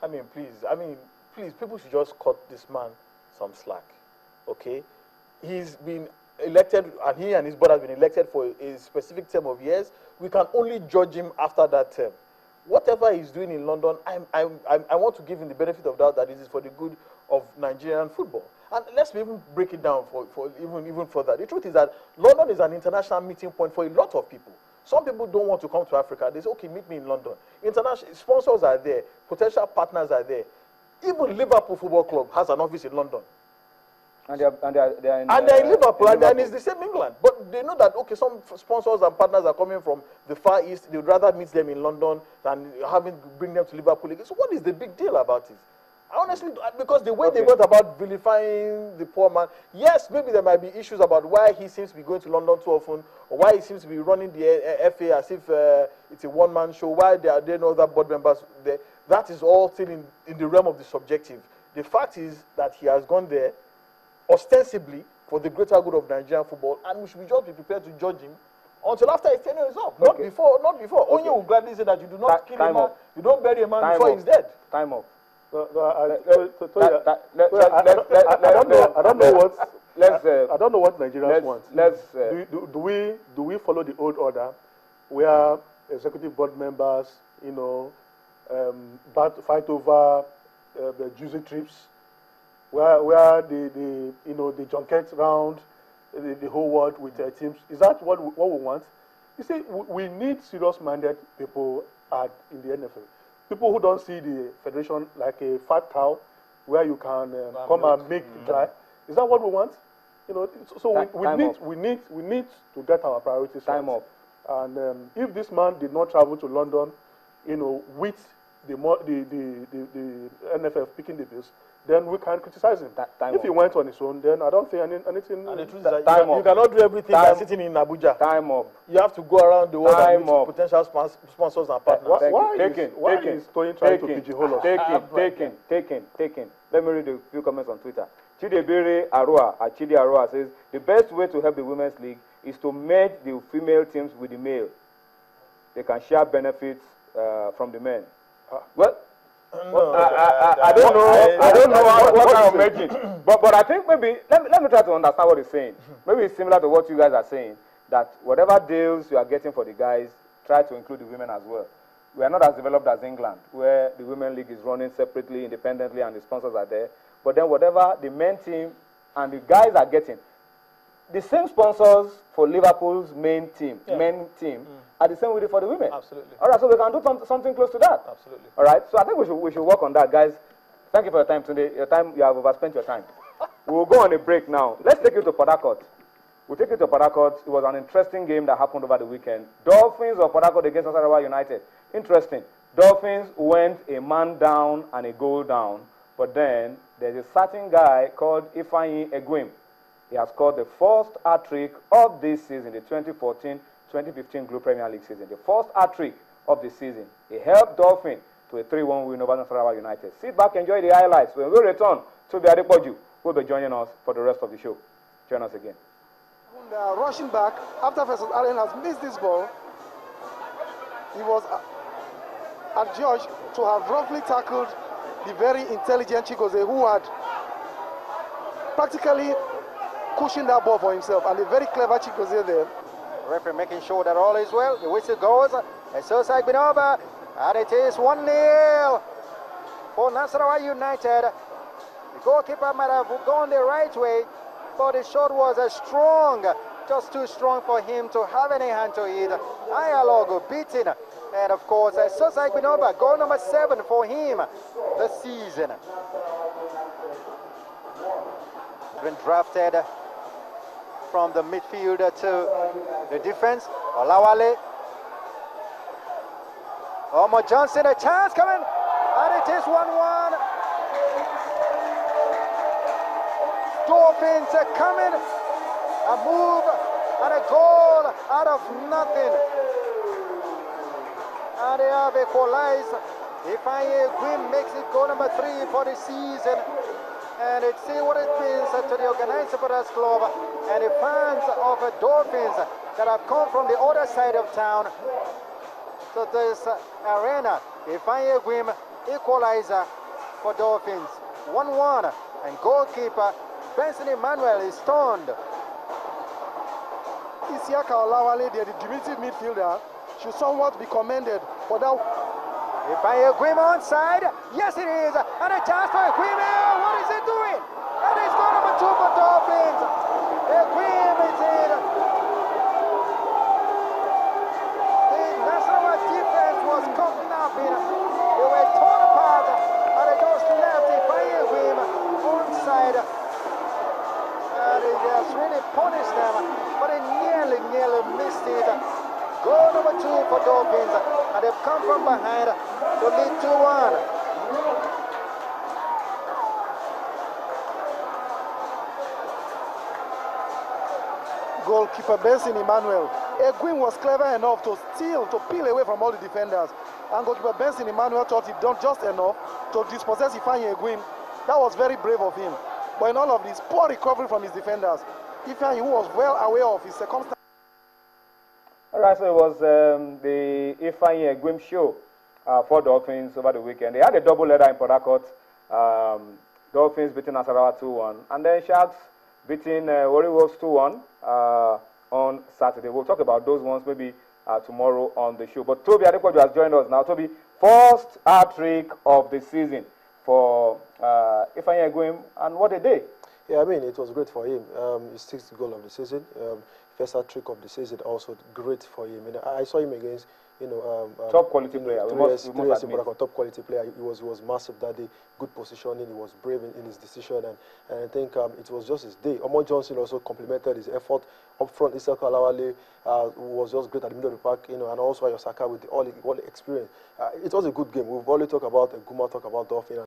I mean, please, people should just cut this man some slack, okay? He's been elected, and he and his board have been elected for a specific term of years. We can only judge him after that term. Whatever he's doing in London, I want to give him the benefit of doubt that it is for the good of Nigerian football. And let's even break it down for even further. The truth is that London is an international meeting point for a lot of people. Some people don't want to come to Africa. They say, okay, meet me in London. International sponsors are there. Potential partners are there. Even Liverpool Football Club has an office in London. And they're in Liverpool, and it's the same England. But they know that, okay, some sponsors and partners are coming from the Far East. They would rather meet them in London than bring them to Liverpool. So what is the big deal about it? Honestly, because the way they went about vilifying the poor man, yes, maybe there might be issues about why he seems to be going to London too often, or why he seems to be running the FA as if it's a one-man show, why there are no other board members there. That is all still in the realm of the subjective. The fact is that he has gone there ostensibly for the greater good of Nigerian football, and we should just be prepared to judge him until after his tenure is up. Not before. Only will gladly say that you do not kill a man, you don't bury a man before he's dead. Time up. I don't know what Nigerians want. Do we follow the old order, where executive board members, fight over the juicy trips, where they junket around the whole world with their teams? Is that what we want? You see, we need serious-minded people in the NFL. People who don't see the federation like a fat cow where you can come and make dry. Is that what we want? So we need to get our priorities right. Time up. And if this man did not travel to London, with the NFF picking the bills, then we can criticize him. If he went on his own, then I don't think anything. And the truth is that you cannot do everything by sitting in Abuja. Time up. You have to go around the world and meet potential sponsors and partners. Why is Tony trying to pigeonhole us? Taken. Let me read a few comments on Twitter. Chidebere Arua says, the best way to help the Women's League is to merge the female teams with the male. They can share benefits from the men. No, I don't know what kind of merging. But I think maybe, let me try to understand what he's saying. Maybe it's similar to what you guys are saying, that whatever deals you are getting for the guys, try to include the women as well. We are not as developed as England, where the Women League is running separately, independently, and the sponsors are there. But then whatever the men team and the guys are getting, the same sponsors for Liverpool's men team are the same with it for the women. Absolutely. All right, so we can do something close to that. Absolutely. All right, so I think we should work on that, guys. Thank you for your time today. You have overspent your time. We will go on a break now. Let's take you to Port Harcourt. We'll take you to Port Harcourt. It was an interesting game that happened over the weekend. Dolphins of Port Harcourt against Nasarawa United. Interesting. Dolphins went a man down and a goal down, but then there's a certain guy called Ifeanyi Egwim. He has scored the first hat-trick of this season, the 2014-2015 Global Premier League season. The first hat-trick of the season. He helped Dolphin to a 3-1 win over Nasarawa United. Sit back, enjoy the highlights. When we return, Tobi Adepoju will be joining us for the rest of the show. Join us again. They are rushing back after Festus Allen has missed this ball. He was adjudged to have roughly tackled the very intelligent Chigozie, who had practically cushioned that ball for himself, and the very clever Chigozie there. Referee making sure that all is well. The whistle goes. A suicide been over, and it is 1-0 for Nasarawa United. The goalkeeper might have gone the right way, but the shot was strong, just too strong for him to have any hand to it. Ayalogo beaten, and of course, Sosa Igbinoba, goal number 7 for him this season. Been drafted from the midfield to the defense. Olawale. Omo Johnson, a chance coming, and it is 1-1. Dolphins are coming, a move and a goal out of nothing. And they have equalized. Ifeanyi Egwim makes it goal number 3 for the season. And it's see what it means to the organized supporters club and the fans of the Dolphins that have come from the other side of town to this arena. Ifeanyi Egwim equalizer for Dolphins. 1-1, and goalkeeper Benson Emmanuel is stunned. Isiaka Olawale, the diminutive midfielder, should somewhat be commended for that. Ifeanyi Eguime onside. Yes, it is. And a chance for Eguime. What is he doing? And it's goal number 2 for Dolphins. Eguime is in. The national defense was caught napping. They were torn apart. And they just left Ifeanyi Eguime onside. And it has really punished them. But they nearly missed it. Goal number 2 for Dolphins, and they've come from behind to lead 2-1. Goalkeeper Benson Emmanuel. Eguime was clever enough to peel away from all the defenders. And goalkeeper Benson Emmanuel thought he'd done just enough to dispossess Ifeanyi Eguime. That was very brave of him. But in all of this, poor recovery from his defenders. Ifeanyi, who was well aware of his circumstances. All right, so it was the Ifeanyi Eguime show for Dolphins over the weekend. They had a double header in Port Harcourt. Dolphins beating Nasarawa 2-1. And then Sharks beating Warri Wolves 2-1 on Saturday. We'll talk about those ones maybe tomorrow on the show. But Toby Adepoju has joined us now. Toby, first hat-trick of the season for Ifeanyi Eguime, and what a day. Yeah, I mean, it was great for him. His 6th goal of the season. First hat-trick of the season, also great for him. And I saw him against, top quality player. We must admit. Top quality player. He was massive that day. Good positioning. He was brave in his decision, and I think it was just his day. Omo Johnson also complimented his effort up front. Isiaka Olawale was just great at the middle of the park, and also Ayosaka with all the experience. It was a good game. We've already talked about Guma, talk about Dolphin.